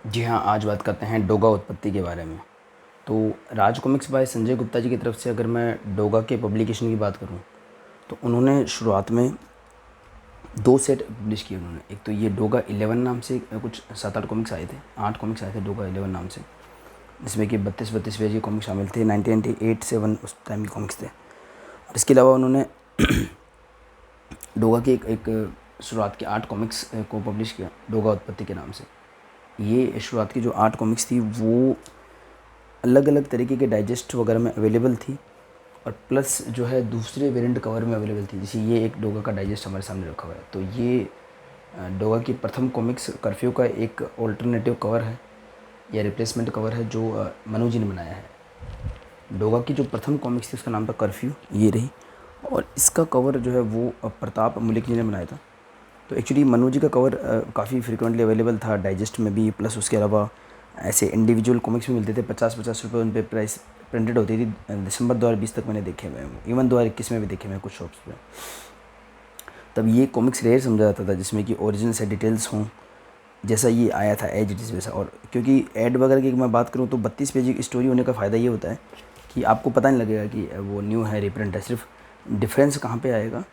जी हाँ, आज बात करते हैं डोगा उत्पत्ति के बारे में। तो राज कॉमिक्स बाय संजय गुप्ता जी की तरफ से अगर मैं डोगा के पब्लिकेशन की बात करूँ, तो उन्होंने शुरुआत में 2 सेट पब्लिश किए उन्होंने। एक तो ये डोगा 11 नाम से कुछ 7-8 कॉमिक्स आए थे, 8 कॉमिक्स आए थे डोगा 11 नाम से, जिसमें कि 32-32 पेज के कॉमिक्स शामिल थे। 1998 से 1 उस टाइम के कॉमिक्स थे। और इसके अलावा उन्होंने डोगा की एक शुरुआत के 8 कॉमिक्स को पब्लिश किया डोगा उत्पत्ति के नाम से। ये शुरुआत की जो 8 कॉमिक्स थी वो अलग अलग तरीके के डाइजेस्ट वगैरह में अवेलेबल थी, और प्लस जो है दूसरे वेरिएंट कवर में अवेलेबल थी। जैसे ये एक डोगा का डाइजेस्ट हमारे सामने रखा हुआ है, तो ये डोगा की प्रथम कॉमिक्स कर्फ्यू का एक ऑल्टरनेटिव कवर है या रिप्लेसमेंट कवर है जो मनु जी ने बनाया है। डोगा की जो प्रथम कॉमिक्स थी उसका नाम था कर्फ्यू, ये रही। और इसका कवर जो है वो प्रताप मुलिक जी ने बनाया था। तो एक्चुअली मनु जी का कवर काफ़ी फ्रिक्वेंटली अवेलेबल था डाइजेस्ट में भी, प्लस उसके अलावा ऐसे इंडिविजुअल कॉमिक्स भी मिलते थे। 50-50 रुपये उन पर प्राइस प्रिंटेड होती थी। दिसंबर 2020 तक मैंने देखे हुए हैं, इवन 2021 में भी देखे हुए हैं कुछ शॉप्स पे। तब ये कॉमिक्स रेयर समझा जाता था, जिसमें कि ओरिजिनल से डिटेल्स हों, जैसा ये आया था एज इट इज़ वैसा। और क्योंकि ऐड वगैरह की मैं बात करूँ तो 32 पेज की स्टोरी होने का फ़ायदा ये होता है कि आपको पता नहीं लगेगा कि वो न्यू है रिप्रिंट है। सिर्फ डिफरेंस कहाँ पे आएगा,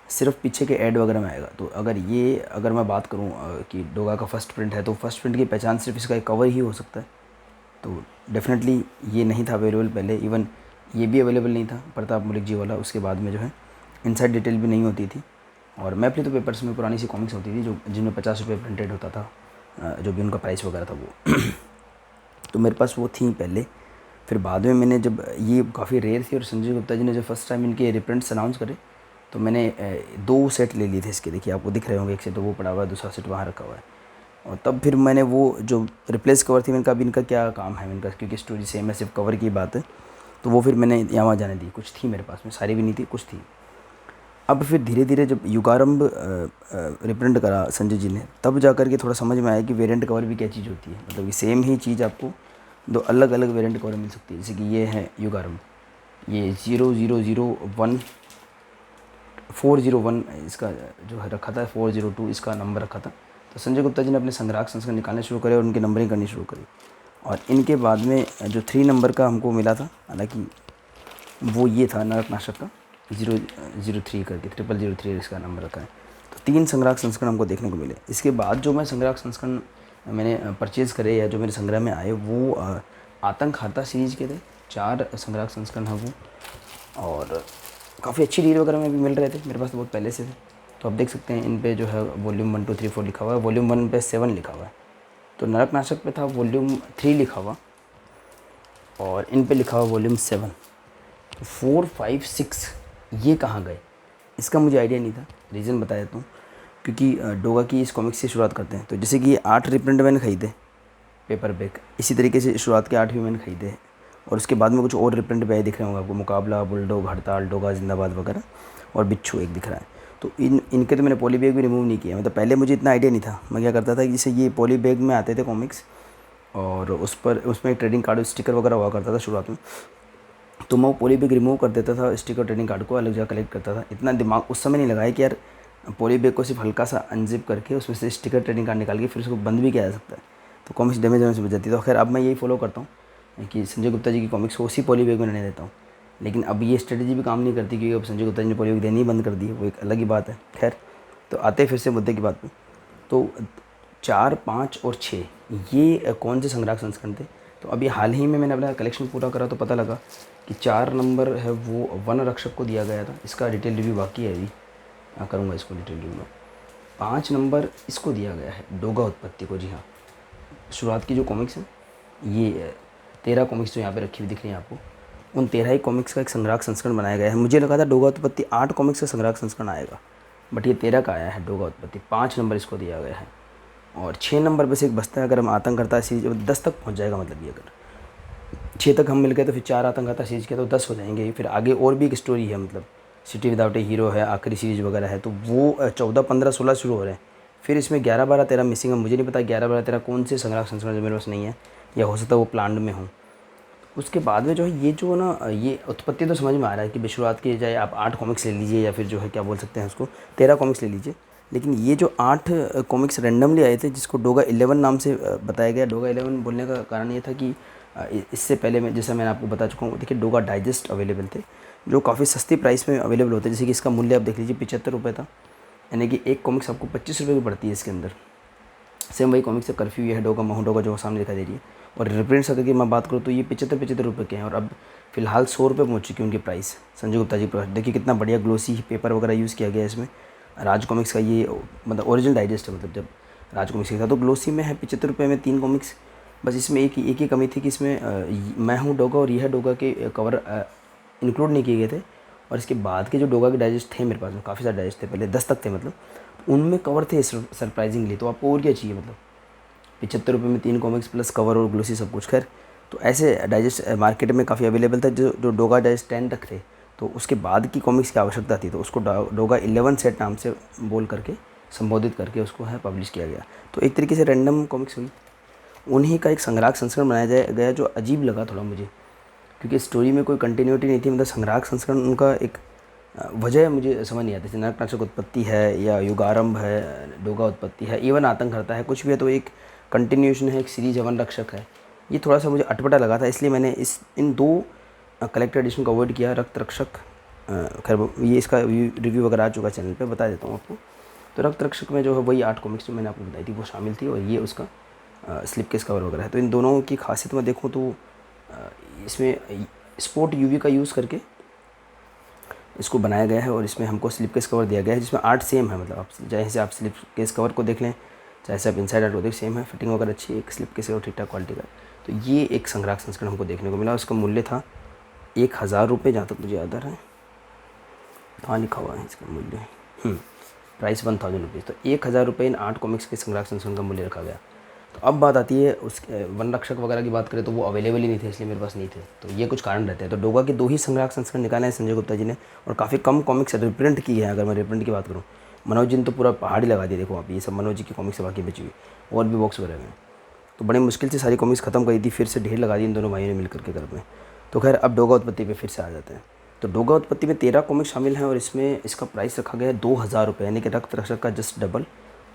सिर्फ पीछे के ऐड वगैरह में आएगा। तो अगर मैं बात करूँ कि डोगा का फर्स्ट प्रिंट है, तो फर्स्ट प्रिंट की पहचान सिर्फ इसका एक कवर ही हो सकता है। तो डेफिनेटली ये नहीं था अवेलेबल पहले, इवन ये भी अवेलेबल नहीं था प्रताप मुलिक जी वाला। उसके बाद में जो है इनसाइड डिटेल भी नहीं होती थी। और मैपली तो पेपर्स में पुरानी सी कॉमिक्स होती थी जो जिनमें 50 रुपये प्रिंटेड होता था, जो भी उनका प्राइस वगैरह था वो। तो मेरे पास वो थी पहले। फिर बाद में मैंने जब ये काफ़ी रेयर थी और संजय गुप्ता जी ने जब फर्स्ट टाइम इनके रिप्रिंट्स अनाउंस करे, तो मैंने 2 सेट ले लिए थे इसके। देखिए आपको दिख रहे होंगे, एक सेट तो वो पड़ा हुआ है, दूसरा सेट वहाँ रखा हुआ है। और तब फिर मैंने वो जो रिप्लेस कवर थी, मैंने कहा अभी इनका क्या काम है इनका, क्योंकि स्टोरी सेम है, सिर्फ कवर की बात है। तो वो फिर मैंने यहाँ वहाँ जाने दी। कुछ थी मेरे पास में, सारी भी नहीं थी, कुछ थी। अब फिर धीरे धीरे जब युगारंभ रिप्रिंट करा संजय जी ने, तब जा कर के थोड़ा समझ में आया कि वेरिएंट कवर भी क्या चीज़ होती है। मतलब कि सेम ही चीज़ आपको 2 अलग अलग वेरिएंट कवर मिल सकती है। जैसे कि ये है युगारंभ, ये 0001 401 इसका जो है रखा था, 402 इसका नंबर रखा था। तो संजय गुप्ता जी ने अपने संग्राहक संस्करण निकालने शुरू करे और उनकी नंबरिंग करनी शुरू करी। और इनके बाद में जो 3 नंबर का हमको मिला था, हालांकि वो ये था नरकनाशक का 003 करके 0003 इसका नंबर रखा है। तो 3 संग्राहक संस्करण हमको देखने को मिले। इसके बाद जो मैं संग्राहक संस्करण मैंने परचेज़ करे या जो मेरे संग्रह में आए, वो आतंक हाता सीरीज़ के थे। 4 संग्राहक संस्करण है वो, और काफ़ी अच्छी डील वगैरह में भी मिल रहे थे मेरे पास, तो बहुत पहले से थे। तो आप देख सकते हैं इन पे जो है वॉल्यूम 1 2 3 4 लिखा हुआ है, वॉल्यूम 1 पे 7 लिखा हुआ है। तो नरकनाशक पे था वॉल्यूम 3 लिखा हुआ, और इन पे लिखा हुआ वॉल्यूम 7। 4 5 6 ये कहाँ गए, इसका मुझे आइडिया नहीं था। रीज़न बता देता हूँ, क्योंकि डोगा की इस कॉमिक्स से शुरुआत करते हैं। तो जैसे कि 8 रिप्रिंट मैंने ख़रीदे पेपर बैक, इसी तरीके से शुरुआत के 8 भी मैंने ख़रीदे। और उसके बाद में कुछ और रिप्रिंट पे दिख रहे होंगे आपको, मुकाबला, बुलडॉग, हड़ताल, डोगा जिंदाबाद वगैरह, और बिच्छू एक दिख रहा है। तो इनके तो मैंने पॉली बैग भी रिमूव नहीं किया। मतलब पहले मुझे इतना आइडिया नहीं था। मैं क्या करता था कि जैसे ये पॉली बैग में आते थे कॉमिक्स, और उसमें ट्रेडिंग कार्ड स्टिकर वगैरह हुआ करता था शुरुआत में, तो मैं वो पॉली बैग रिमूव कर देता था, स्टिकर ट्रेडिंग कार्ड को अलग जगह कलेक्ट करता था। इतना दिमाग उस समय नहीं लगाया कि यार पॉली बैग को सिर्फ हल्का सा अनजिप करके उसमें से स्टिकर ट्रेडिंग कार्ड निकाल के फिर उसको बंद भी किया जा सकता है, तो कॉमिक्स डैमेज होने से बच जाती है। तो खैर अब मैं यही फॉलो करता हूँ कि संजय गुप्ता जी की कॉमिक्स को उसी पॉली बैग में रहने देता हूँ। लेकिन अब ये स्ट्रेटजी भी काम नहीं करती, क्योंकि अब संजय गुप्ता जी ने पॉली बैग देनी ही बंद कर दी है, वो एक अलग ही बात है। खैर, तो आते फिर से मुद्दे की बात पे। तो 4 5 और 6 ये कौन से संग्राहक संस्करण थे। तो अभी हाल ही में मैंने अपना कलेक्शन पूरा करा, तो पता लगा कि 4 नंबर है वो वन रक्षक को दिया गया था। इसका डिटेल रिव्यू बाकी है, अभी करूँगा इसको डिटेल रिव्यू में। 5 नंबर इसको दिया गया है डोगा उत्पत्ति को। जी हाँ, शुरुआत की जो कॉमिक्स हैं, ये 13 कॉमिक्स जो यहाँ पे रखी हुई दिख रही हैं आपको, उन 13 ही कॉमिक्स का एक संग्राहक संस्करण बनाया गया है। मुझे लगा था डोगा उत्पत्ति 8 कॉमिक्स का संग्राहक संस्करण आएगा, बट ये 13 का आया है डोगा उत्पत्ति। 5 नंबर इसको दिया गया है, और 6 नंबर पे से एक बस्ता है। अगर हम आतंक करता सीरीज 10 तक पहुँच जाएगा, मतलब ये अगर 6 तक हम मिल गए तो फिर 4 आतंक करता सीरीज के तो 10 हो जाएंगे। फिर आगे और भी एक स्टोरी है, मतलब सिटी विदाउट ए हीरो है, आखिरी सीरीज वगैरह है, तो वो 14 15 16 शुरू हो रहे हैं। फिर इसमें 11 12 13 मिसिंग है। मुझे नहीं पता 11 12 13 कौन से संग्राहक संस्करण जो मेरे पास नहीं है, या हो सकता है वो प्लान्ड में हो। उसके बाद में जो है ये जो ना, ये उत्पत्ति तो समझ में आ रहा है कि शुरुआत की जाए आप 8 कॉमिक्स ले लीजिए, या फिर जो है क्या बोल सकते हैं उसको 13 कॉमिक्स ले लीजिए। लेकिन ये जो 8 कॉमिक्स रैंडमली आए थे जिसको डोगा 11 नाम से बताया गया। डोगा 11 बोलने का कारण ये था कि इससे पहले मैं जैसा मैंने आपको बता चुका हूँ, देखिए डोगा डाइजेस्ट अवेलेबल थे जो काफ़ी सस्ती प्राइस में अवेलेबल होते हैं। जैसे कि इसका मूल्य आप देख लीजिए 75 रुपये था, यानी कि एक कॉमिक्स आपको 25 रुपये की पड़ती है इसके अंदर। सेम वही कॉमिक्स है कर्फ्यू, ये है डोगा महू डोगा जो सामने दिखाई दे रही है। और रिप्रिंट्स अगर की मैं बात करूँ तो ये 75 रुपये के हैं और अब फिलहाल 100 रुपये पहुँच चुकी है उनकी प्राइस। संजय गुप्ता जी प्रकाश, देखिए कितना बढ़िया ग्लोसी पेपर वगैरह यूज़ किया गया है इसमें। राज कॉमिक्स का ये मतलब ओरिजिनल डाइजेस्ट है, मतलब जब राज कॉमिक्स का था तो ग्लोसी में है 75 रुपये में 3 कॉमिक्स। बस इसमें एक ही कमी थी कि इसमें मैं हूँ डोगा और यह है डोगा के कवर इंक्लूड नहीं किए गए थे। और इसके बाद के जो डोगा के डाइजेस्ट थे मेरे पास में काफ़ी सारे डाइजेस्ट थे, पहले 10 तक थे मतलब, उनमें कवर थे सरप्राइजिंगली। तो आपको और क्या चाहिए, मतलब 75 रुपये में 3 कॉमिक्स प्लस कवर और ग्लोसी सब कुछ। खैर तो ऐसे डाइजेस्ट मार्केट में काफ़ी अवेलेबल था। जो डोगा डाइजेस्ट 10 तक थे तो उसके बाद की कॉमिक्स की आवश्यकता थी, तो उसको डोगा 11 सेट नाम से बोल करके संबोधित करके उसको है पब्लिश किया गया। तो एक तरीके से रैंडम कॉमिक्स हुई, उन्हीं का एक संग्राहक संस्करण बनाया गया जो अजीब लगा थोड़ा मुझे, क्योंकि स्टोरी में कोई कंटिन्यूटी नहीं थी। मतलब संग्राहक संस्करण उनका एक वजह मुझे समझ नहीं आती थी। नरकनाशक उत्पत्ति है या युगारंभ है, डोगा उत्पत्ति है, इवन आतंकहर्ता है, कुछ भी है तो एक कंटिन्यूशन है, एक सीरीज वन रक्षक है। ये थोड़ा सा मुझे अटपटा लगा था, इसलिए मैंने इन 2 कलेक्टर एडिशन को अवॉइड किया। रक्त रक्षक, खैर ये इसका रिव्यू वगैरह आ चुका है चैनल पे, बता देता हूँ आपको। तो रक्त रक्षक में जो है वही 8 कॉमिक्स जो मैंने आपको बताई थी वो शामिल थी और ये उसका स्लिप केस कवर वगैरह है। तो इन दोनों की खासियत में देखूँ तो इसमें स्पोर्ट यूवी का यूज़ करके इसको बनाया गया है और इसमें हमको स्लिप केस कवर दिया गया है जिसमें आर्ट सेम है। मतलब आप चाहे से आप स्लिप केस कवर को देख लें, चाहे से आप इनसाइड आर्ट को देख, सेम है, फिटिंग वगैरह अच्छी है, एक स्लिप केस कवर ठीक ठाक क्वालिटी का। तो ये एक संग्राहक संस्करण हमको देखने को मिला। उसका मूल्य था 1000 रुपये, जहाँ तक मुझे याद आ रहा है, हाँ लिखा हुआ है इसका मूल्य, प्राइस 1000 रुपीज़। तो 1000 रुपये इन 8 कॉमिक्स के संग्राहक संस्करण का मूल्य रखा गया। तो अब बात आती है उस वन रक्षक वगैरह की बात करें तो वो अवेलेबल ही नहीं थे, इसलिए मेरे पास नहीं थे। तो ये कुछ कारण रहते हैं। तो डोगा के 2 ही संग्राहक संस्करण निकाले हैं संजय गुप्ता जी ने और काफ़ी कम कॉमिक्स रिप्रिंट की है। अगर मैं रिप्रिंट की बात करूँ, मनोज जी ने तो पूरा पहाड़ ही लगा दिया। देखो आप, ये सब मनोज जी की कॉमिक्स बाकी बची हुई और भी बॉक्स वगैरह में, तो बड़ी मुश्किल से सारी कॉमिक्स ख़त्म करी थी, फिर से ढेर लगा दी इन दोनों भाइयों ने मिल करके घर में। तो खैर अब डोगा उत्पत्ति पे फिर से आ जाते हैं। तो डोगा उत्पत्ति में 13 कॉमिक्स शामिल हैं और इसमें इसका प्राइस रखा गया है 2000 रुपये, यानी कि रक्त रक्षक का जस्ट डबल।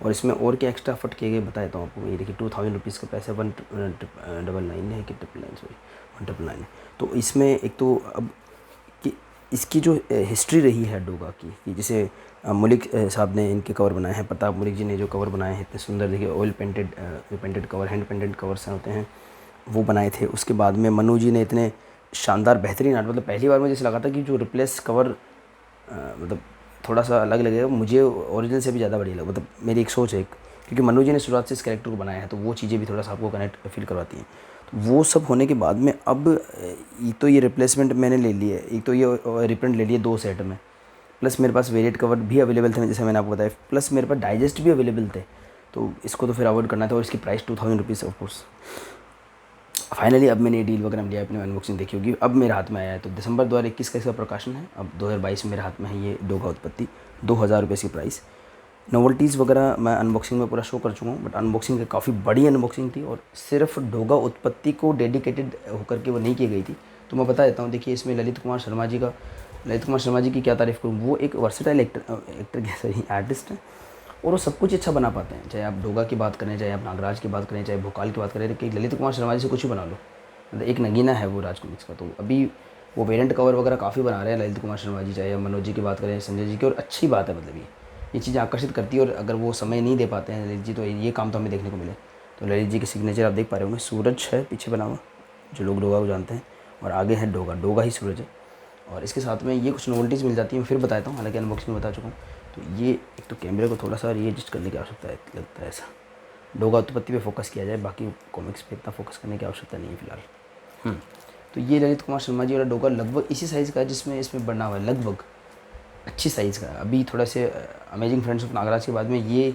और इसमें और क्या एक्स्ट्रा एफर्ट किए गए बता देता हूँ आपको। ये देखिए 2000 रुपीज़ का पैसा 199 है कि 999, सॉरी 199 है। तो इसमें एक तो अब कि इसकी जो हिस्ट्री रही है डोगा की, कि जैसे मलिक साहब ने इनके कवर बनाए हैं, प्रताप मलिक जी ने जो कवर बनाए हैं इतने सुंदर, देखिए oil painted cover, hand painted covers होते हैं, वो बनाए थे। उसके बाद में मनु जी ने इतने शानदार बेहतरीन आर्ट, मतलब पहली बार मुझे जैसे लगा था कि जो रिप्लेस कवर मतलब थोड़ा सा अलग लगेगा, मुझे ओरिजिनल से भी ज़्यादा बढ़िया लगा। मतलब मेरी एक सोच है, क्योंकि मनु जी ने शुरुआत से इस कैरेक्टर को बनाया है तो वो चीज़ें भी थोड़ा सा आपको कनेक्ट फील करवाती हैं। तो वो सब होने के बाद में अब एक तो ये रिप्लेसमेंट मैंने ले ली है, एक तो ये रिप्रिंट ले लिए 2 सेट में, प्लस मेरे पास वेरिएट कवर भी अवेलेबल थे जैसे मैंने आपको बताया, प्लस मेरे पास डाइजेस्ट भी अवेलेबल थे। तो इसको तो फिर अवॉइड करना था और इसकी प्राइस 2000 रुपीज़ ऑफकोर्स। फाइनली अब मैंने ये डील वगैरह लिया, अपनी अनबॉक्सिंग देखी होगी, अब मेरे हाथ में आया है। तो दिसंबर 2021 का इसका प्रकाशन है, अब 2022 में मेरे हाथ में है ये डोगा उत्पत्ति, 2000 रुपये इसकी प्राइस। नोवल्टीज़ वगैरह मैं अनबॉक्सिंग में पूरा शो कर चुका हूँ, बट अनबॉक्सिंग काफ़ी बड़ी अनबॉक्सिंग थी और सिर्फ डोगा उत्पत्ति को डेडिकेटेड होकर के वो नहीं की गई थी। तो मैं बता देता हूँ, देखिए इसमें ललित कुमार शर्मा जी की क्या तारीफ़ करूँ। वो एक वर्सेटाइल एक्टर सही आर्टिस्ट हैं और वो सब कुछ अच्छा बना पाते हैं। चाहे आप डोगा की बात करें, चाहे आप नागराज की बात करें, चाहे भोकाल की बात करें, कि ललित कुमार शर्मा जी से कुछ भी बना लो। मतलब एक नगीना है वो राज कॉमिक्स का। तो अभी वो वेरिएंट कवर वगैरह काफ़ी बना रहे हैं ललित कुमार शर्मा जी, चाहे मनोज जी की बात करें, संजय जी की, और अच्छी बात है। मतलब ये चीज़ें आकर्षित करती है और अगर वो समय नहीं दे पाते हैं ललित जी तो ये काम तो हमें देखने को मिले। तो ललित जी के सिग्नेचर आप देख पा रहे होंगे, सूरज है पीछे बना हुआ, जो लोग डोगा को जानते हैं, और आगे है डोगा ही सूरज है। और इसके साथ में ये कुछ नोवेल्टीज़ मिल जाती हैं, फिर बताता हूँ, हालांकि अनबॉक्सिंग में बता चुका हूँ। तो ये एक तो कैमरे को थोड़ा सा रीएडजस्ट करने की आवश्यकता है, लगता है ऐसा। डोगा उत्पत्ति पे फोकस किया जाए, बाकी कॉमिक्स पे इतना फोकस करने की आवश्यकता नहीं है फिलहाल। तो ये ललित कुमार शर्मा जी वाला डोगा लगभग इसी साइज़ का है जिसमें इसमें बना हुआ है, लगभग अच्छी साइज़ का है। अभी थोड़ा से अमेजिंग फ्रेंड्स ऑफ नागराज के बाद में ये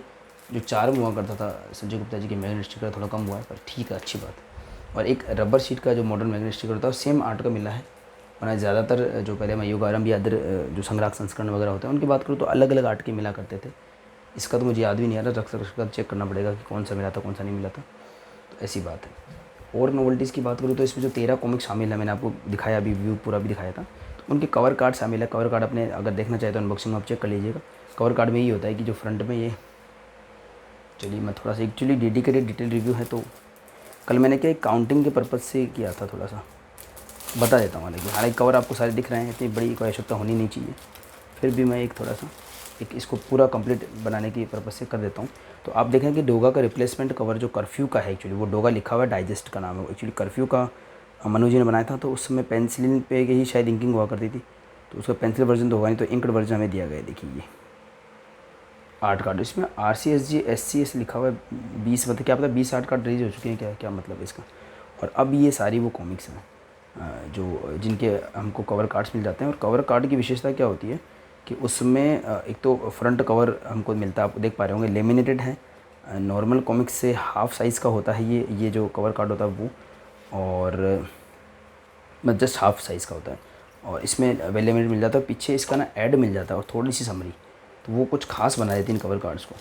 जो चार्म हुआ करता था संजय गुप्ता जी के मैग्नेट स्टिकर थोड़ा कम हुआ है, पर ठीक है, अच्छी बात है। और एक रबर शीट का जो मॉडर्न मैग्नेट स्टिकर होता है सेम आर्ट का मिला है। वरना ज़्यादातर जो पहले मैं युगारंभ या अदर जो संग्राहक संस्करण वगैरह होते हैं उनकी बात करूँ तो अलग अलग आर्ट के मिला करते थे। इसका तो मुझे याद भी नहीं आ रहा, रख चेक करना पड़ेगा कि कौन सा मिला था कौन सा नहीं मिला था। तो ऐसी बात है। और नोवेल्टीज़ की बात करूँ तो इसमें जो 13 कॉमिक्स शामिल है, मैंने आपको दिखाया, अभी व्यू पूरा भी दिखाया था, तो उनके कवर कार्ड शामिल है। कवर कार्ड अपने अगर देखना चाहे तो अनबॉक्सिंग में आप चेक कर लीजिएगा। कवर कार्ड में ये होता है कि जो फ्रंट में ये, चलिए मैं थोड़ा सा एक्चुअली डेडिकेटेड डिटेल रिव्यू है तो कल मैंने क्या काउंटिंग के पर्पज़ से किया था, थोड़ा सा बता देता हूँ। लेकिन हालांकि कवर आपको सारे दिख रहे हैं, इतनी बड़ी कोई आवश्यकता होनी नहीं चाहिए, फिर भी मैं एक थोड़ा सा एक इसको पूरा कंप्लीट बनाने की पर्पज़ से कर देता हूँ। तो आप देखें कि डोगा का रिप्लेसमेंट कवर जो कर्फ्यू का है, एक्चुअली वो डोगा लिखा हुआ है, डाइजेस्ट का नाम है एक्चुअली। कर्फ्यू का मनु जी ने बनाया था, तो उस समय पेंसिलिन पे ही शायद इंकिंग हुआ करती थी, तो उसका पेंसिल वर्जन तो होगा नहीं, तो इंकड वर्जन हमें दिया गया है। देखिए ये आर्ट कार्ड, इसमें RCSG SCS लिखा हुआ है 20, मतलब क्या पता 20 आर्ट कार्ड रिलीज हो चुके हैं, क्या क्या मतलब इसका। और अब ये सारी वो कॉमिक्स हैं जो जिनके हमको कवर कार्ड्स मिल जाते हैं। और कवर कार्ड की विशेषता क्या होती है कि उसमें एक तो फ्रंट कवर हमको मिलता है, आप देख पा रहे होंगे, लेमिनेटेड है, नॉर्मल कॉमिक्स से हाफ साइज़ का होता है ये जो कवर कार्ड होता है वो, और मतलब जस्ट हाफ साइज़ का होता है। और इसमें लेमिनेटेड मिल जाता है, पीछे इसका ना ऐड मिल जाता है और थोड़ी सी समरी, तो वो कुछ खास बना देती इन कवर कार्ड्स को।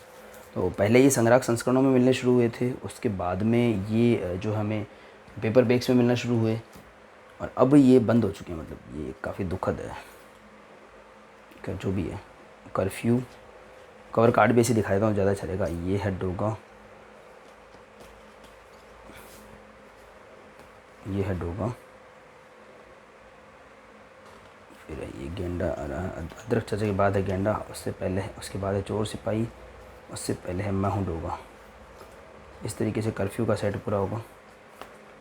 तो पहले ये संग्राहक संस्करणों में मिलने शुरू हुए थे, उसके बाद में ये जो हमें पेपर बैग्स में मिलना शुरू हुए, और अब ये बंद हो चुके हैं। मतलब ये काफ़ी दुखद है क्या जो भी है। कर्फ्यू कवर कार्ड भी ऐसे दिखा देता हूँ, ज़्यादा चलेगा। ये है डोगा, ये है डोगा, फिर ये गेंडा, अदरक चाचा के बाद है गेंडा, उससे पहले है, उसके बाद है चोर सिपाही, उससे पहले है मैं हूँ डोगा। इस तरीके से कर्फ्यू का सेट पूरा होगा।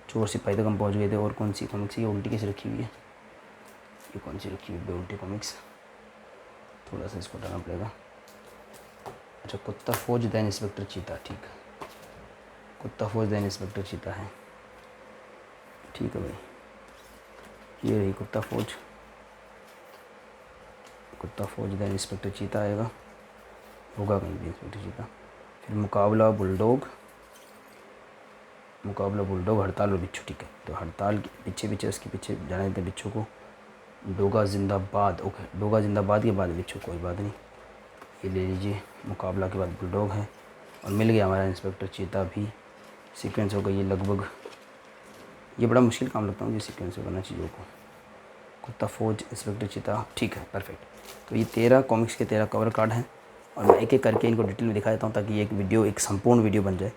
चोर सिपाही तक हम पहुँच गए थे। और कौन सी कॉमिक्स, ये उल्टी कैसे रखी हुई है, ये कौन सी रखी हुई है उल्टी कॉमिक्स, थोड़ा सा इसको हटाना पड़ेगा। अच्छा, कुत्ता फौज दैन इंस्पेक्टर चीता, ठीक है, कुत्ता फौज दैन इंस्पेक्टर चीता है, ठीक है भाई। ये रही कुत्ता फौज, कुत्ता फौज दैन इंस्पेक्टर चीता आएगा, होगा कहीं भी इंस्पेक्टर चीता। फिर मुकाबला बुलडॉग, मुकाबला बुलडॉग, हड़ताल और बिच्छू, ठीक है। तो हड़ताल के पीछे पीछे उसके पीछे जाने देते बिच्छू को। डोगा जिंदाबाद, ओके, डोगा जिंदाबाद के बाद बिच्छू, कोई बात नहीं, ये ले लीजिए। मुकाबला के बाद बुलडॉग है, और मिल गया हमारा इंस्पेक्टर चीता भी। सीक्वेंस हो गई ये लगभग, ये बड़ा मुश्किल काम लगता है मुझे सीक्वेंस करना चीज़ों को। कुत्ता फौज, इंस्पेक्टर चीता, ठीक है, परफेक्ट। तो ये 13 कॉमिक्स के 13 कवर कार्ड हैं, और मैं एक एक करके इनको डिटेल में दिखा देता हूँ ताकि एक वीडियो, एक संपूर्ण वीडियो बन जाए।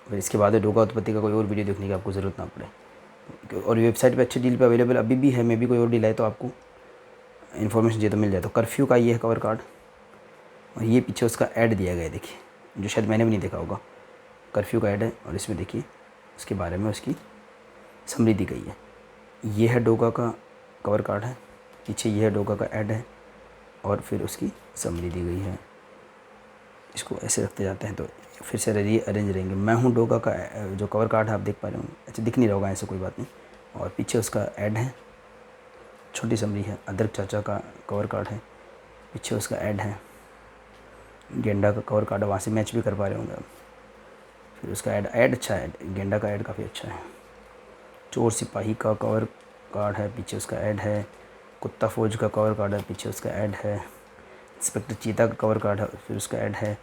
फिर इसके बाद डोगा उत्पत्ति का कोई और वीडियो देखने की आपको ज़रूरत ना पड़े। और वेबसाइट पे अच्छे डील पे अवेलेबल अभी भी है, मे भी कोई और डील है तो आपको इन्फॉर्मेशन चाहिए तो मिल जाए। तो कर्फ्यू का ये है कवर कार्ड, और ये पीछे उसका ऐड दिया गया है, देखिए, जो शायद मैंने भी नहीं देखा होगा। कर्फ्यू का ऐड है, और इसमें देखिए उसके बारे में उसकी समरी दी गई है। ये है डोगा का कवर कार्ड है, पीछे ये है डोगा का ऐड है, और फिर उसकी समरी दी गई है। इसको ऐसे रखते जाते हैं तो फिर से अरेंज रहेंगे। मैं हूँ डोगा का जो कवर कार्ड है आप देख पा रहे होंगे, अच्छा दिख नहीं रहा होगा ऐसे, कोई बात नहीं। और पीछे उसका ऐड है, छोटी समरी है। अदरक चाचा का कवर कार्ड है, पीछे उसका ऐड है। गेंडा का कवर कार्ड है, वहाँ से मैच भी कर पा रहे होंगे आप। फिर उसका ऐड अच्छा है, गेंडा का ऐड काफ़ी अच्छा है। चोर सिपाही का कवर कार्ड है, पीछे उसका ऐड है। कुत्ता फौज का कवर कार्ड है, पीछे उसका ऐड है। इंस्पेक्टर चीता का कवर कार्ड है, फिर उसका ऐड है।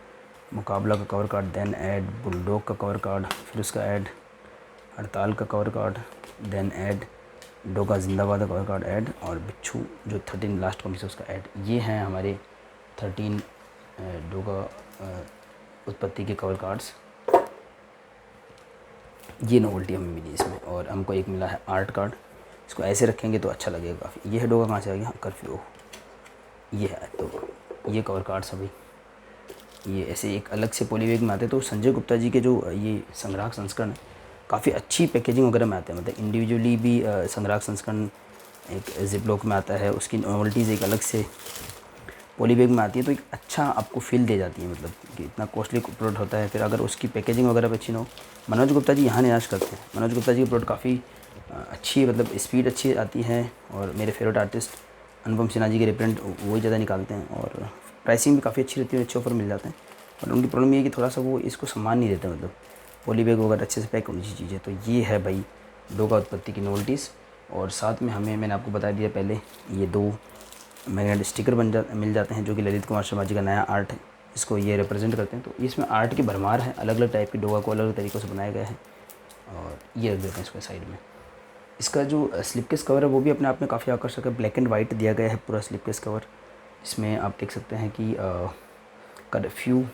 मुकाबला का cover card, then ad. Bulldog का कवर कार्ड, फिर उसका ऐड। हड़ताल का cover card, then ad. Doga जिंदाबाद का कवर कार्ड, ऐड। और बिच्छू जो 13 लास्ट कॉमिक्स है उसका ऐड। ये हैं हमारे 13 डोगा उत्पत्ति के कवर कार्ड्स। ये नोवेल्टी हमें मिली इसमें, और हमको एक मिला है आर्ट कार्ड। इसको ऐसे रखेंगे तो अच्छा लगेगा काफ़ी। ये है डोगा, कहाँ से आ गया, कर्फ्यू, ये है। तो ये कवर कार्ड्स अभी ये ऐसे एक अलग से पॉलीबैग में आते हैं। तो संजय गुप्ता जी के जो ये संग्राहक संस्करण काफ़ी अच्छी पैकेजिंग वगैरह में आते हैं, मतलब इंडिविजुअली भी संग्राहक संस्करण एक जिप लॉक में आता है, उसकी नॉवेल्टीज़ एक अलग से पॉलीबैग में आती है, तो एक अच्छा आपको फील दे जाती है, मतलब कि इतना कॉस्टली प्रोडक्ट होता है। फिर अगर उसकी पैकेजिंग वगैरह अच्छी ना हो, मनोज गुप्ता जी यहाँ निराश करते हैं। मनोज गुप्ता जी की प्रोडक्ट काफ़ी अच्छी, मतलब स्पीड अच्छी आती है, और मेरे फेवरेट आर्टिस्ट अनुपम सिन्हा जी के रिप्रिंट वही ज़्यादा निकालते हैं, और प्राइसिंग भी काफ़ी अच्छी रहती है, अच्छे ऑफर मिल जाते हैं। और उनकी प्रॉब्लम ये है कि थोड़ा सा वो इसको सम्मान नहीं देते, मतलब पॉलीबैग वगैरह अच्छे से पैक होनी चाहिए चीज़ें। तो ये है भाई डोगा उत्पत्ति की नोवेल्टीज़, और साथ में हमें, मैंने आपको बता दिया पहले, ये 2 मैग्नेट स्टिकर मिल जाते हैं, जो कि ललित कुमार शर्मा जी का नया आर्ट है, इसको ये रिप्रेजेंट करते हैं। तो इसमें आर्ट की भरमार है, अलग अलग टाइप की डोगा को अलग अलग तरीक़ों से बनाया गया है, और ये रख देते हैं इसको साइड में। इसका जो स्लिप केस कवर है वो भी अपने आप में काफ़ी आकर्षक है, ब्लैक एंड वाइट दिया गया है पूरा स्लिप केस कवर। इसमें आप देख सकते हैं कि कर्फ्यू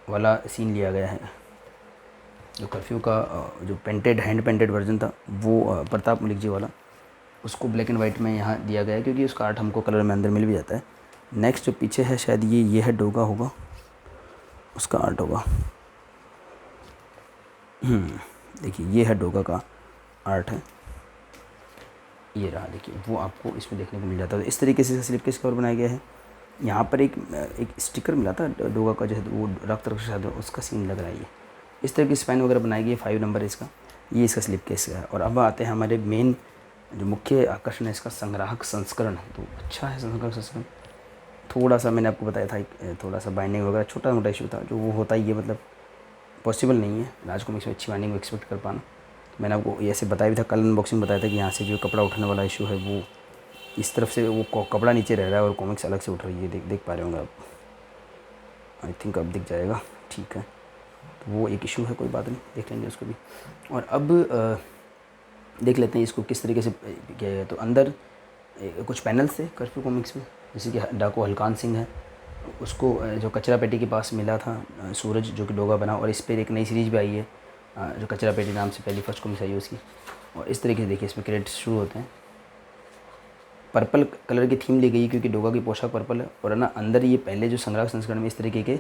वाला सीन लिया गया है। जो कर्फ्यू का जो पेंटेड हैंड पेंटेड वर्जन था वो प्रताप मलिक जी वाला, उसको ब्लैक एंड वाइट में यहाँ दिया गया है क्योंकि उसका आर्ट हमको कलर में अंदर मिल भी जाता है। नेक्स्ट जो पीछे है शायद ये है डोगा होगा, उसका आर्ट होगा। देखिए ये है डोगा का आर्ट है, ये रहा देखिए, वो आपको इसमें देखने को मिल जाता है। इस तरीके से स्लिप केस कवर बनाया गया है। यहाँ पर एक स्टिकर मिला था डोगा का, जैसे वो रक्त रक्त शायद उसका सीन लग रहा है। ये इस तरह की स्पाइन वगैरह बनाई गई है। 5 नंबर इसका, ये इसका स्लिप केस है। और अब आते हैं हमारे मेन जो मुख्य आकर्षण है इसका, संग्राहक संस्करण। तो अच्छा है संग्राहक संस्करण। थोड़ा सा मैंने आपको बताया था, थोड़ा सा बाइंडिंग वगैरह छोटा मोटा इशू था, जो वो होता ही है, मतलब पॉसिबल नहीं है राज कॉमिक्स में अच्छी बाइंडिंग एक्सपेक्ट कर पाना। तो मैंने आपको ऐसे बताया भी था, कल अनबॉक्सिंग बताया था कि यहाँ से जो कपड़ा उठाने वाला इशू है वो इस तरफ से वो कपड़ा नीचे रह रहा है और कॉमिक्स अलग से उठ रही है। देख पा रहे होंगे आप, आई थिंक अब दिख जाएगा। ठीक है, तो वो एक इशू है, कोई बात नहीं, देख लेंगे उसको भी। और अब देख लेते हैं इसको किस तरीके से किया गया। तो अंदर कुछ पैनल्स थे कर्फ्यू कॉमिक्स में, जैसे कि डाको हलकान सिंह है, उसको जो कचरा पेटी के पास मिला था सूरज, जो कि डोगा बना। और इस पर एक नई सीरीज़ भी आई है जो कचरा पेटी नाम से पहली फर्स्ट कॉमिक्स आई है उसकी। और इस तरीके से देखिए इसमें क्रेडिट्स शुरू होते हैं। पर्पल कलर की थीम ली गई क्योंकि डोगा की पोशाक पर्पल है। और है ना, अंदर ये पहले जो संग्राहक संस्करण में इस तरीके के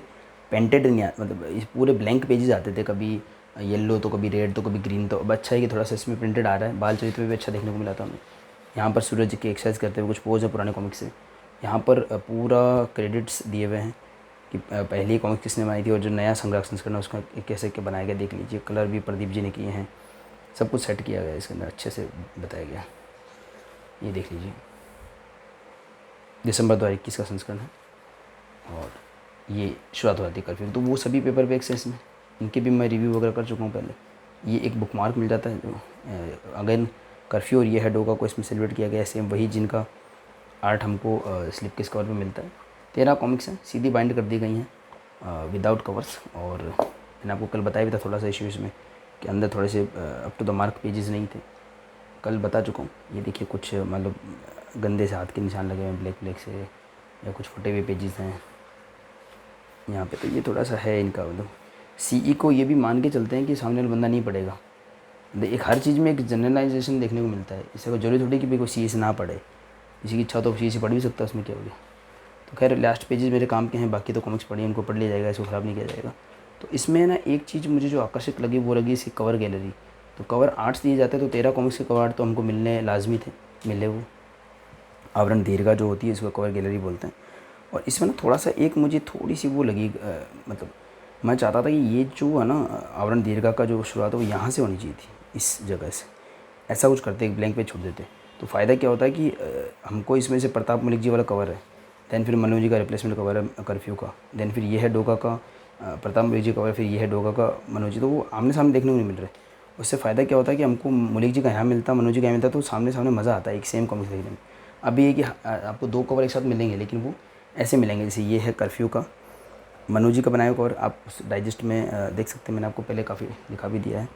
पेंटेड नहीं मतलब इस पूरे ब्लैंक पेजेस आते थे, कभी येलो तो कभी रेड तो कभी ग्रीन। तो अब अच्छा है कि थोड़ा सा इसमें प्रिंटेड आ रहा है। बाल चरित्र में भी अच्छा देखने को मिला था हमें। यहाँ पर सूरज की एक्सरसाइज करते हुए कुछ पोज है पुराने कॉमिक्स से। यहाँ पर पूरा क्रेडिट्स दिए हुए हैं कि पहली कॉमिक किसने बनाई थी और जो नया संग्राहक संस्करण है उसका कैसे क्या बनाया गया। देख लीजिए, कलर भी प्रदीप जी ने किए हैं, सब कुछ सेट किया गया इसके अंदर, अच्छे से बताया गया। ये देख लीजिए, दिसंबर 2021 का संस्करण है। और ये शुरुआत हो जाती है कर्फ्यू। तो वो सभी पेपर बैग्स हैं इसमें, इनके भी मैं रिव्यू वगैरह कर चुका हूँ पहले। ये एक बुक मार्क मिल जाता है जो अगेन कर्फ्यू और ये है डोगा को इसमें सेलिब्रेट किया गया है, सेम वही जिनका आर्ट हमको स्लिप केस कवर पे मिलता है। 13 कॉमिक्स हैं, सीधी बाइंड कर दी गई हैं विदाउट कवर्स। और मैंने आपको कल बताया भी था थोड़ा सा इशू इसमें कि अंदर थोड़े से up to the mark pages नहीं थे, कल बता चुका हूँ। ये देखिए कुछ मतलब गंदे से हाथ के निशान लगे हुए हैं ब्लैक से, या कुछ फटे हुए पेजेस हैं यहाँ पे। तो ये थोड़ा सा है इनका, मतलब सीई को ये भी मान के चलते हैं कि सामने वाला बंदा नहीं पढ़ेगा। एक हर चीज़ में एक जनरलाइजेशन देखने को मिलता है। इससे कोई जरूरी थोड़ी कि भाई कोई सीई से ना पढ़े, किसी की इच्छा तो सीई से पढ़ भी सकता है, उसमें क्या हो गया। तो खैर लास्ट पेजेस मेरे काम के हैं, बाकी तो कॉमिक्स पढ़ी, उनको पढ़ लिया जाएगा, इसको ख़राब नहीं किया जाएगा। तो इसमें ना एक चीज़ मुझे जो आकर्षक लगी वो लगी इसकी कवर गैलरी। तो कवर आर्ट्स दिए जाते हैं, तो 13 कॉमिक्स के कवर आर्ट तो हमको मिलने लाजमी थे, मिले वो। आवरण दीर्घा जो होती है इसको कवर गैलरी बोलते हैं। और इसमें ना थोड़ा सा एक मुझे थोड़ी सी वो लगी, मतलब मैं चाहता था कि ये जो है ना आवरण दीर्घा का जो शुरुआत है वो यहाँ से होनी चाहिए थी, इस जगह से। ऐसा कुछ करते एक ब्लैंक पे छोड़ देते तो फ़ायदा क्या होता है कि हमको इसमें से प्रताप मलिक जी वाला कवर है, दैन फिर मनोज जी का रिप्लेसमेंट कवर है कर्फ्यू का, दैन फिर ये है डोगा का प्रताप मलिक जी कवर, फिर ये है डोगा का मनोज जी। तो वो आमने सामने देखने को नहीं मिल रहे। उससे फ़ायदा क्या होता है कि हमको मलिक जी का यहाँ मिलता, मनोज जी का यहाँ मिलता, तो सामने सामने मज़ा आता है एक सेम कॉमिक्स देखने में। अभी ये कि आपको 2 कवर एक साथ मिलेंगे, लेकिन वो ऐसे मिलेंगे जैसे ये है कर्फ्यू का मनोज जी का बनाया कवर, आप डाइजेस्ट में देख सकते हैं, मैंने आपको पहले काफ़ी दिखा भी दिया है,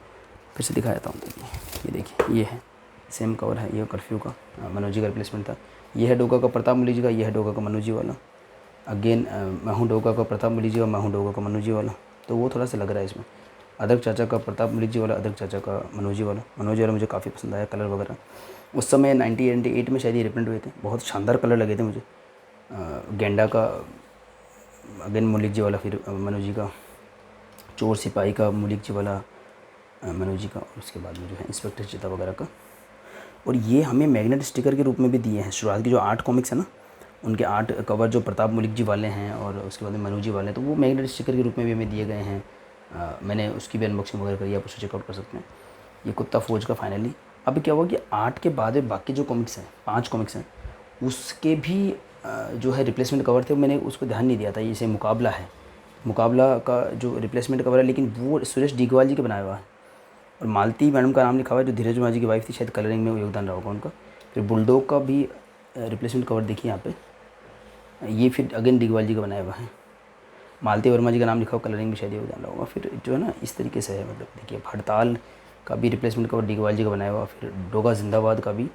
फिर से दिखा देता हूँ। देखिए ये है सेम कवर है, ये कर्फ्यू का मनोज जी का रिप्लेसमेंट था। ये है डोगा का प्रताप मलिक जी का, ये है डोगा का मनोज जी वाला। अगेन मैं हूँ डोगा का प्रताप मलिक जी का, मैं हूँ डोगा का मनोज जी वाला। तो वो थोड़ा सा लग रहा है इसमें। अदरक चाचा का प्रताप मलिक जी वाला, अदरक चाचा का मनोज जी वाला। मनोज जी वाला मुझे काफ़ी पसंद आया, कलर वगैरह उस समय 1998 में शायद ये रिप्रिंट हुए थे, बहुत शानदार कलर लगे थे मुझे। गेंडा का अगेन मलिक जी वाला, फिर मनोज जी का। चोर सिपाही का मलिक जी वाला मनोज जी का, और उसके बाद में जो है इंस्पेक्टर चिता वगैरह का। और ये हमें मैग्नेट स्टिकर के रूप में भी दिए हैं। शुरुआत की जो 8 कॉमिक्स है ना, उनके 8 कवर जो प्रताप मलिक जी वाले हैं और उसके बाद में मनोज जी वाले हैं, तो वो मैग्नेट स्टिकर के रूप में भी हमें दिए गए हैं। मैंने उसकी भी अनबॉक्सिंग वगैरह करी, आप उसको चेकआउट कर सकते हैं। ये कुत्ता फौज का फाइनली। अब क्या हुआ कि 8 के बाद में बाकी जो कॉमिक्स हैं, 5 कॉमिक्स हैं, उसके भी जो है रिप्लेसमेंट कवर थे, मैंने उसको ध्यान नहीं दिया था। जैसे मुकाबला है, मुकाबला का जो रिप्लेसमेंट कवर है, लेकिन वो सुरेश डीगवाल जी का बनाया हुआ है। और मालती मैडम का नाम लिखा हुआ है, जो धीरज वर्मा जी की वाइफ थी, शायद कलरिंग में योगदान रहा होगा उनका। फिर बुलडॉग का भी रिप्लेसमेंट कवर देखिए यहाँ पे, ये फिर अगेन डीगवाल जी का बनाया हुआ है। मालती वर्मा जी का नाम लिखा हुआ, कलरिंग भी शायद योगदान रहा होगा। फिर जो है ना इस तरीके से है, मतलब देखिए हड़ताल का भी रिप्लेसमेंट कवर डीगवाल जी का बनाया हुआ। फिर डोगा जिंदाबाद का भी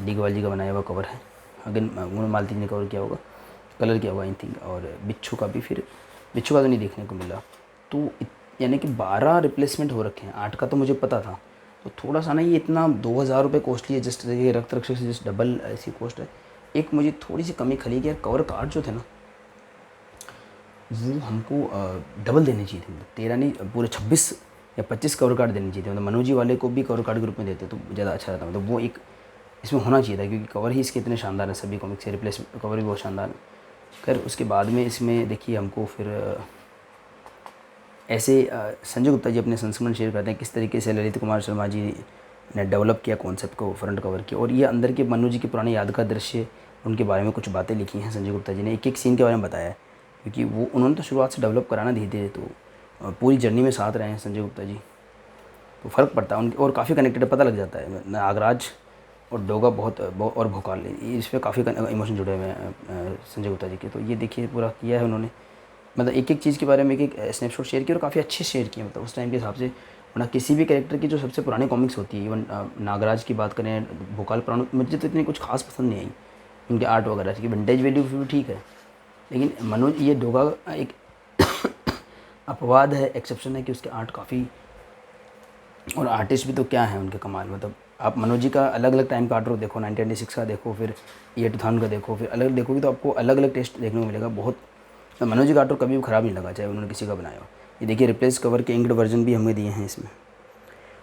डीगवाल जी का बनाया हुआ कवर है, अगेन मालती जी ने कवर किया होगा। कलर किया हुआ आई थिंक, और बिच्छू का भी, फिर बिच्छू का तो नहीं देखने को मिला। तो यानी कि 12 रिप्लेसमेंट हो रखे हैं। 8 का तो मुझे पता था। तो थोड़ा सा ना ये इतना 2000 रुपये कॉस्टली है, जस्ट ये रक्त रक्षक से जस्ट डबल ऐसी कॉस्ट है। एक मुझे थोड़ी सी कमी खली कि यार कवर कार्ड जो थे ना वो हमको डबल देने चाहिए थे, मतलब 13 नहीं, पूरे 26 या 25 कवर कार्ड देने चाहिए थे। मतलब मनोजी वाले को भी कवर कार्ड के रूप में देते तो ज़्यादा अच्छा रहता। मतलब वो एक इसमें होना चाहिए था, क्योंकि कवर ही इसके इतने शानदार हैं सभी कॉमिक्स से, रिप्लेसमेंट कवर भी बहुत शानदार है। खैर उसके बाद में इसमें देखिए हमको फिर ऐसे संजय गुप्ता जी अपने संस्मरण शेयर करते हैं किस तरीके से ललित कुमार शर्मा जी ने डेवलप किया कॉन्सेप्ट को, फ्रंट कवर किया, और ये अंदर के मनु जी के पुराने यादगार दृश्य, उनके बारे में कुछ बातें लिखी हैं संजय गुप्ता जी ने। एक एक सीन के बारे में बताया है, क्योंकि वो उन्होंने तो शुरुआत से डेवलप कराना धीरे धीरे, तो पूरी जर्नी में साथ रहे हैं संजय गुप्ता जी। तो फ़र्क पड़ता है उनके, और काफ़ी कनेक्टेड पता लग जाता है। नागराज और डोगा और भोकाल, इस पर काफ़ी इमोशन जुड़े हुए हैं संजय गुप्ता जी के। तो ये देखिए पूरा किया है उन्होंने, मतलब एक एक चीज़ के बारे में एक एक स्नैपशॉट शेयर किया, और काफ़ी अच्छे शेयर किए, मतलब उस टाइम के हिसाब से। वरना किसी भी कैरेक्टर की जो सबसे पुरानी कॉमिक्स होती है, इवन नागराज की बात करें, भोकाल पुराण, मुझे तो इतनी कुछ खास पसंद नहीं आई उनके आर्ट वगैरह की। विंटेज वैल्यू फिर भी ठीक है, लेकिन मनोज ये डोगा एक अपवाद है, एक्सेप्शन है कि उसके आर्ट काफ़ी, और आर्टिस्ट भी तो क्या है उनके कमाल। मतलब आप मनोज जी का अलग अलग टाइम का आर्ट वर्क देखो, 1996 का देखो, फिर ये 2000 का देखो, फिर अलग देखोगे तो आपको अलग अलग टेस्ट देखने को मिलेगा। बहुत मनोज जी का आर्ट वर्क कभी भी ख़राब नहीं लगा, चाहे उन्होंने किसी का बनाया हो। ये देखिए रिप्लेस कवर के इंक्ड वर्जन भी हमें दिए हैं इसमें।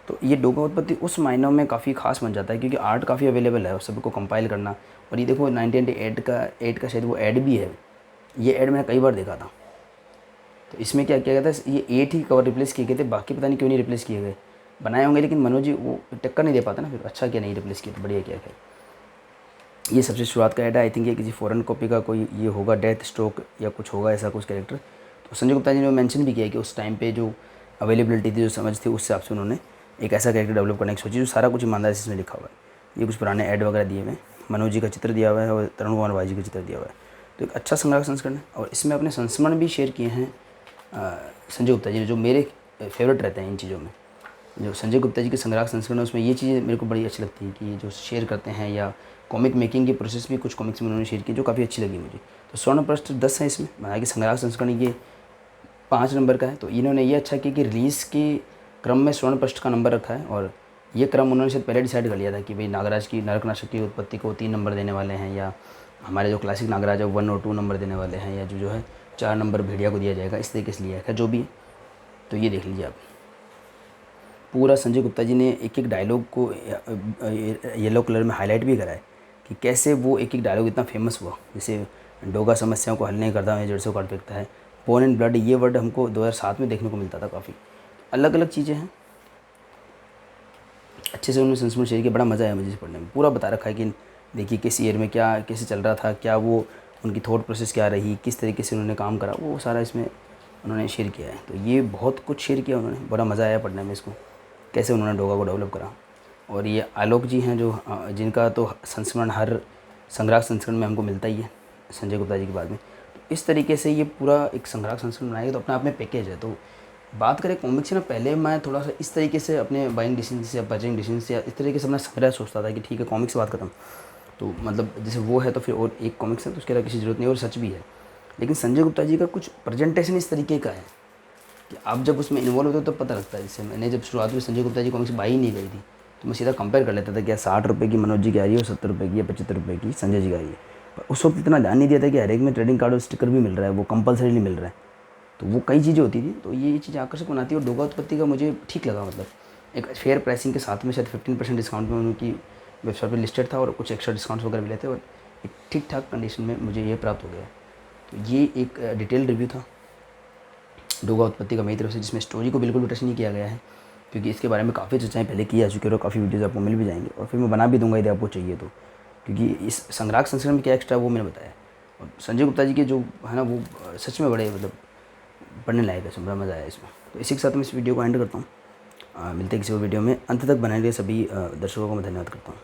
तो ये डोगा उत्पत्ति उस मायनों में काफ़ी खास बन जाता है, क्योंकि आर्ट काफ़ी अवेलेबल है और सबको कंपाइल करना। और ये देखो 1998 का शायद वो ऐड भी है, ये ऐड मैंने कई बार देखा था। तो इसमें क्या किया गया था, ये 8 ही कवर रिप्लेस किए गए थे, बाकी पता नहीं क्यों नहीं रिप्लेस किए गए। बनाए होंगे लेकिन मनोज जी वो टक्कर नहीं दे पाता ना, फिर अच्छा क्या नहीं रिप्लेस किया, तो बढ़िया क्या है। ये सबसे शुरुआत का ऐड है, आई थिंक ये किसी फॉरेन कॉपी का कोई ये होगा, डेथ स्ट्रोक या कुछ होगा ऐसा कुछ कैरेक्टर। तो संजय गुप्ता जी ने मेंशन भी किया है कि उस टाइम पे जो अवेलेबिलिटी थी, जो समझ थी, उस हिसाब से उन्होंने एक ऐसा कैरेक्टर डेवलप करने की सोची, जो सारा कुछ ईमानदारी से इसमें लिखा हुआ है। ये कुछ पुराने ऐड वगैरह दिए हुए हैं, मनोज जी का चित्र दिया हुआ है और तरुण कुमार भाई जी का चित्र दिया हुआ है। तो एक अच्छा संग्रह संस्करण है, और इसमें अपने संस्मरण भी शेयर किए हैं संजय गुप्ता जी ने, जो मेरे फेवरेट रहते हैं इन चीज़ों में। जो संजय गुप्ता जी के संग्रह संस्करण है उसमें ये चीज़ें मेरे को बड़ी अच्छी लगती है कि जो शेयर करते हैं, या कॉमिक मेकिंग की प्रोसेस भी कुछ कॉमिक्स में उन्होंने शेयर की, जो काफ़ी अच्छी लगी मुझे। तो स्वर्ण पृष्ठ 10 है इसमें, हालांकि संग्रह संस्करण ये 5 नंबर का है। तो इन्होंने ये अच्छा किया कि रिलीज़ के क्रम में स्वर्ण पृष्ठ का नंबर रखा है, और ये क्रम उन्होंने शायद पहले डिसाइड कर लिया था कि भाई नागराज की नरकनाशक की उत्पत्ति को 3 नंबर देने वाले हैं, या हमारे जो क्लासिक नागराज है 1 और 2 नंबर देने वाले हैं, या जो है 4 नंबर भेड़िया को दिया जाएगा, इस तरीके से लिया है जो भी है। तो ये देख लीजिए आप, पूरा संजय गुप्ता जी ने एक एक डायलॉग को येलो कलर में हाईलाइट भी करा है कि कैसे वो एक एक डायलॉग इतना फेमस हुआ। जैसे डोगा समस्याओं को हल नहीं करता है, जड़ से काट फेंकता है, बोन एंड ब्लड, ये वर्ड हमको 2007 में देखने को मिलता था। काफ़ी अलग अलग चीज़ें हैं, अच्छे से उन्होंने संस्मरण शेयर किया, बड़ा मज़ा आया मुझे इसे पढ़ने में। पूरा बता रखा है कि देखिए किस ईयर में क्या कैसे चल रहा था, क्या वो उनकी थॉट प्रोसेस क्या रही, किस तरीके से उन्होंने काम करा, वो सारा इसमें उन्होंने शेयर किया है। तो ये बहुत कुछ शेयर किया उन्होंने, बड़ा मज़ा आया पढ़ने में इसको, कैसे उन्होंने डोगा को डेवलप करा। और ये आलोक जी हैं जो जिनका तो संस्मरण हर संग्रह संस्करण में हमको मिलता ही है संजय गुप्ता जी के बाद में। तो इस तरीके से ये पूरा एक संग्रह संस्करण बनाएगा, तो अपने आप में पैकेज है। तो बात करें कॉमिक्स से ना, पहले मैं थोड़ा सा इस तरीके से अपने बाइंग डिसीजन से या परचेजिंग डिसीजन से इस तरीके से अपना संग्रह सोचता था कि ठीक है कॉमिक्स से बात खत्म, तो मतलब जैसे वो है तो फिर और एक कॉमिक्स है तो उसके अलावा किसी ज़रूरत नहीं, और सच भी है। लेकिन संजय गुप्ता जी का कुछ प्रेजेंटेशन इस तरीके का है कि आप जब उसमें इन्वॉल्व होते हो तो पता लगता है। जैसे मैंने जब शुरुआत में संजय गुप्ता जी कॉमिक्स बाई नहीं गई थी, तो मैं सीधा कंपेयर कर लेता था कि 60 रुपये की मनोज जी की आ रही है और 70 रुपये की या 75 रुपये की संजय जी की आ रही है। पर उस वक्त इतना ध्यान नहीं दिया था कि हर एक में ट्रेडिंग कार्ड और स्टिकर भी मिल रहा है, वो कंपलसरीली मिल रहा है। तो वो कई चीज़ें होती थी, तो ये चीज़ आकर्षक बनाती है। और डोगा उत्पत्ति का मुझे ठीक लगा, मतलब एक फेयर प्राइसिंग के साथ में शायद 15% डिस्काउंट में उनकी वेबसाइट पर लिस्टेड था, और कुछ एक्स्ट्रा डिस्काउंट्स वगैरह मिले थे, और एक ठीक ठाक कंडीशन में मुझे ये प्राप्त हो गया। तो ये एक डिटेल रिव्यू था डोगा उत्पत्ति का मेरी तरफ से, जिसमें स्टोरी को बिल्कुल भी टच नहीं किया गया है, क्योंकि इसके बारे में काफ़ी चर्चाएं पहले की जा चुकी है और काफ़ी वीडियोज़ आपको मिल भी जाएंगे, और फिर मैं बना भी दूंगा यदि आपको चाहिए तो, क्योंकि इस संग्राहक संस्करण में क्या एक्स्ट्रा वो मैंने बताया। और संजय गुप्ता जी के जो है ना, वो सच में बड़े मतलब पढ़ने लायक है, बड़ा मज़ा आया इसमें। तो इसी के साथ मैं इस वीडियो को एंड करता हूँ। मिलते हैं किसी और वीडियो में। अंत तक बनाए गए सभी दर्शकों को मैं धन्यवाद करता हूँ।